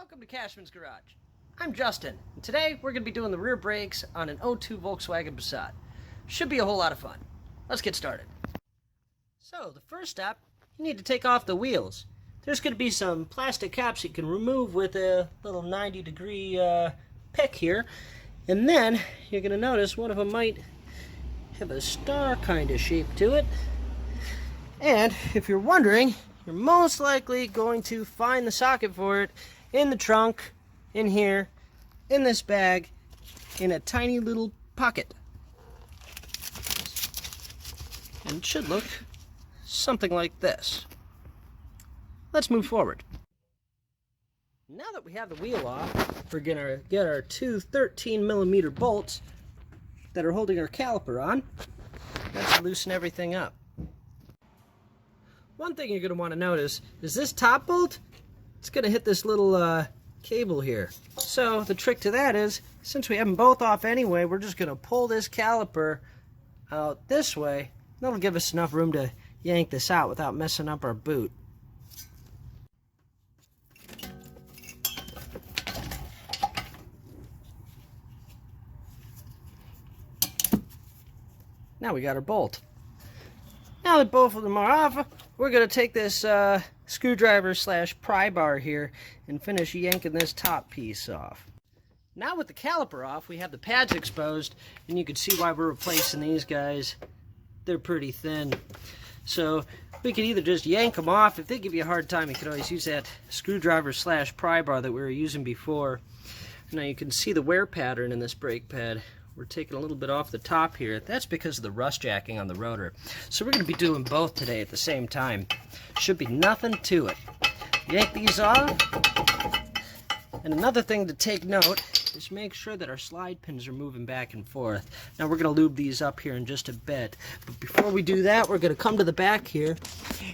Welcome to Cashman's Garage. I'm Justin, and today we're going to be doing the rear brakes on an '02 Volkswagen Passat. Should be a whole lot of fun. Let's get started. So, the first step, you need to take off the wheels. There's going to be some plastic caps you can remove with a little 90-degree pick here. And then, you're going to notice one of them might have a star kind of shape to it. And, if you're wondering, you're most likely going to find the socket for it in the trunk, in here, in this bag, in a tiny little pocket. And it should look something like this. Let's move forward. Now that we have the wheel off, we're going to get our two 13mm bolts that are holding our caliper on. Let's loosen everything up. One thing you're going to want to notice is this top bolt, it's going to hit this little cable here. So the trick to that is, since we have them both off anyway, we're just going to pull this caliper out this way. That'll give us enough room to yank this out without messing up our boot. Now we got our bolt. Now that both of them are off, we're going to take this screwdriver / pry bar here and finish yanking this top piece off. Now with the caliper off, we have the pads exposed, and you can see why we're replacing these guys. They're pretty thin. So we can either just yank them off. If they give you a hard time, you can always use that screwdriver / pry bar that we were using before. Now you can see the wear pattern in this brake pad. We're taking a little bit off the top here. That's because of the rust jacking on the rotor. So we're going to be doing both today at the same time. Should be nothing to it. Yank these off. And another thing to take note is make sure that our slide pins are moving back and forth. Now we're going to lube these up here in just a bit. But before we do that, we're going to come to the back here,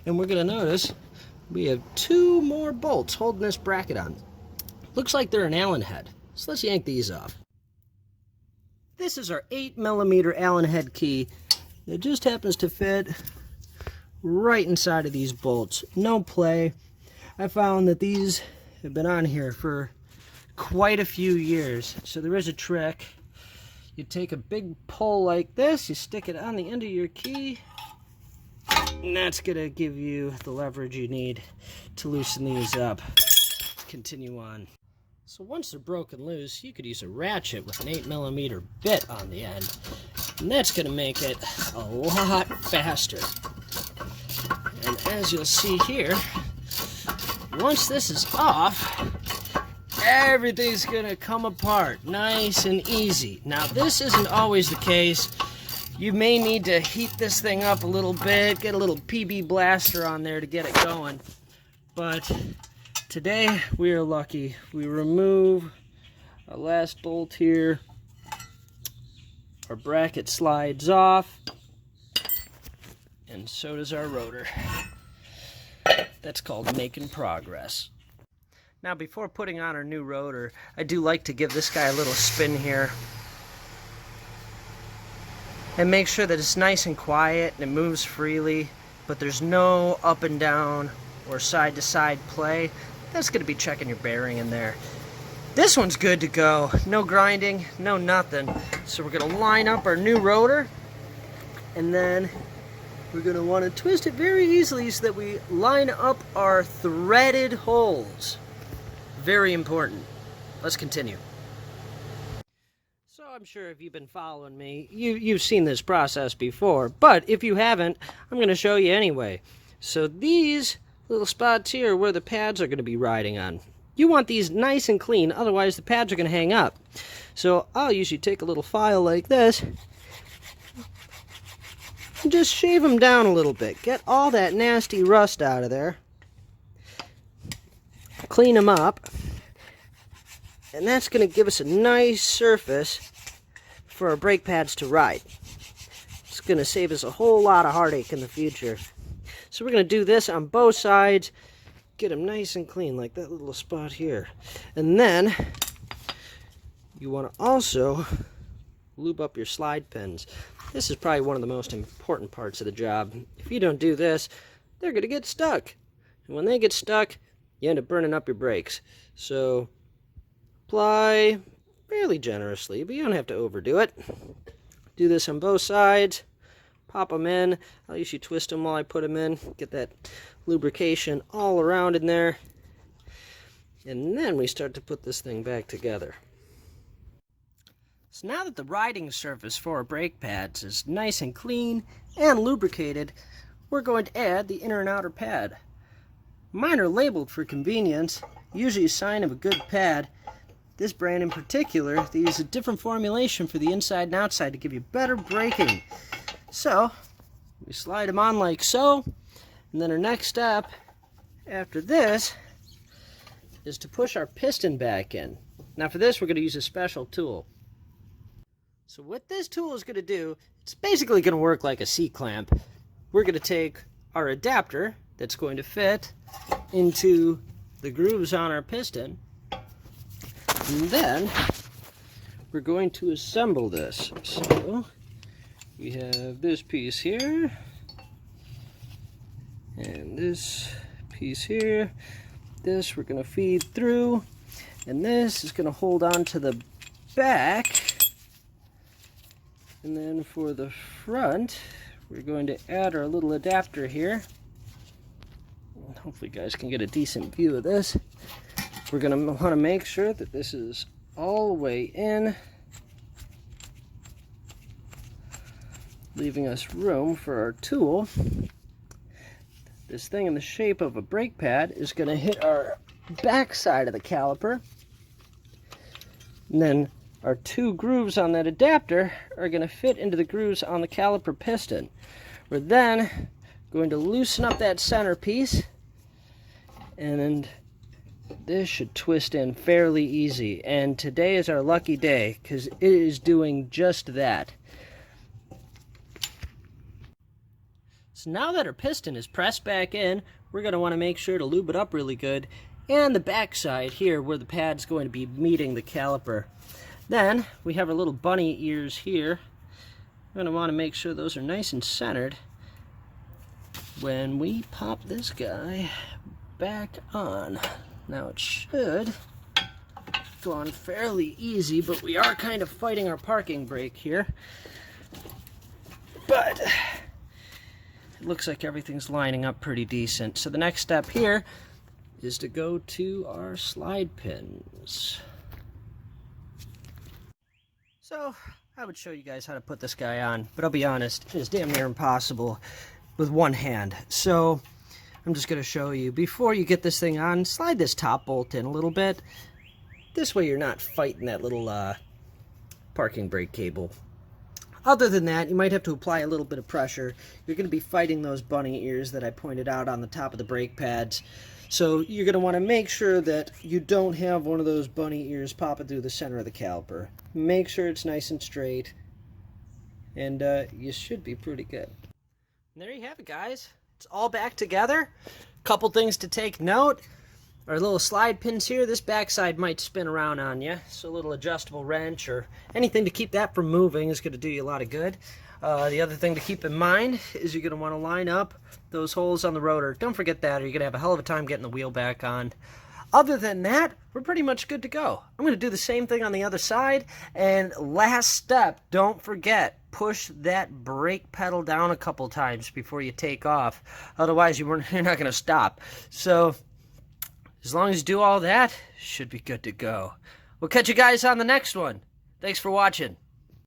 and we're going to notice we have two more bolts holding this bracket on. Looks like they're an Allen head. So let's yank these off. This is our 8mm Allen head key. It just happens to fit right inside of these bolts. No play. I found that these have been on here for quite a few years. So there is a trick. You take a big pull like this, you stick it on the end of your key, and that's going to give you the leverage you need to loosen these up. Let's continue on. So once they're broken loose, you could use a ratchet with an 8mm bit on the end, and that's going to make it a lot faster. And as you'll see here, once this is off, everything's going to come apart nice and easy. Now this isn't always the case. You may need to heat this thing up a little bit, get a little PB blaster on there to get it going, but today we are lucky. We remove our last bolt here. Our bracket slides off, and so does our rotor. That's called making progress. Now before putting on our new rotor, I do like to give this guy a little spin here. And make sure that it's nice and quiet and it moves freely, but there's no up and down or side to side play. That's going to be checking your bearing in there. This one's good to go. No grinding, no nothing. So we're going to line up our new rotor, and then we're going to want to twist it very easily so that we line up our threaded holes. Very important. Let's continue. So I'm sure if you've been following me, you've seen this process before, but if you haven't, I'm going to show you anyway. So these little spots here where the pads are going to be riding on. You want these nice and clean, otherwise the pads are going to hang up. So I'll usually take a little file like this and just shave them down a little bit. Get all that nasty rust out of there. Clean them up. And that's going to give us a nice surface for our brake pads to ride. It's going to save us a whole lot of heartache in the future. So we're going to do this on both sides, get them nice and clean like that little spot here. And then you want to also lube up your slide pins. This is probably one of the most important parts of the job. If you don't do this, they're going to get stuck. And when they get stuck, you end up burning up your brakes. So apply fairly generously, but you don't have to overdo it. Do this on both sides. Pop them in. I'll usually twist them while I put them in. Get that lubrication all around in there. And then we start to put this thing back together. So now that the riding surface for our brake pads is nice and clean and lubricated, we're going to add the inner and outer pad. Mine are labeled for convenience, usually a sign of a good pad. This brand in particular, they use a different formulation for the inside and outside to give you better braking. So, we slide them on like so, and then our next step after this is to push our piston back in. Now for this, we're going to use a special tool. So what this tool is going to do, it's basically going to work like a C-clamp. We're going to take our adapter that's going to fit into the grooves on our piston, and then we're going to assemble this. So we have this piece here, and this piece here. This we're going to feed through, and this is going to hold on to the back. And then for the front, we're going to add our little adapter here. Hopefully you guys can get a decent view of this. We're going to want to make sure that this is all the way in, leaving us room for our tool. This thing in the shape of a brake pad is going to hit our back side of the caliper. And then our two grooves on that adapter are going to fit into the grooves on the caliper piston. We're then going to loosen up that center piece, and this should twist in fairly easy. And today is our lucky day because it is doing just that. So now that our piston is pressed back in, we're going to want to make sure to lube it up really good, and the back side here where the pad's going to be meeting the caliper. Then we have our little bunny ears here. We're going to want to make sure those are nice and centered when we pop this guy back on. Now it should go on fairly easy, but we are kind of fighting our parking brake here. But it looks like everything's lining up pretty decent. So the next step here is to go to our slide pins. So I would show you guys how to put this guy on, but I'll be honest, it is damn near impossible with one hand. So I'm just going to show you. Before you get this thing on, slide this top bolt in a little bit. This way you're not fighting that little parking brake cable. Other than that, you might have to apply a little bit of pressure. You're going to be fighting those bunny ears that I pointed out on the top of the brake pads. So you're going to want to make sure that you don't have one of those bunny ears popping through the center of the caliper. Make sure it's nice and straight, and you should be pretty good. And there you have it, guys. It's all back together. Couple things to take note. Our little slide pins here, this backside might spin around on you, so a little adjustable wrench or anything to keep that from moving is going to do you a lot of good. The other thing to keep in mind is you're going to want to line up those holes on the rotor. Don't forget that, or you're going to have a hell of a time getting the wheel back on. Other than that, we're pretty much good to go. I'm going to do the same thing on the other side. And last step, don't forget, push that brake pedal down a couple times before you take off. Otherwise, you're not going to stop. So as long as you do all that, should be good to go. We'll catch you guys on the next one. Thanks for watching.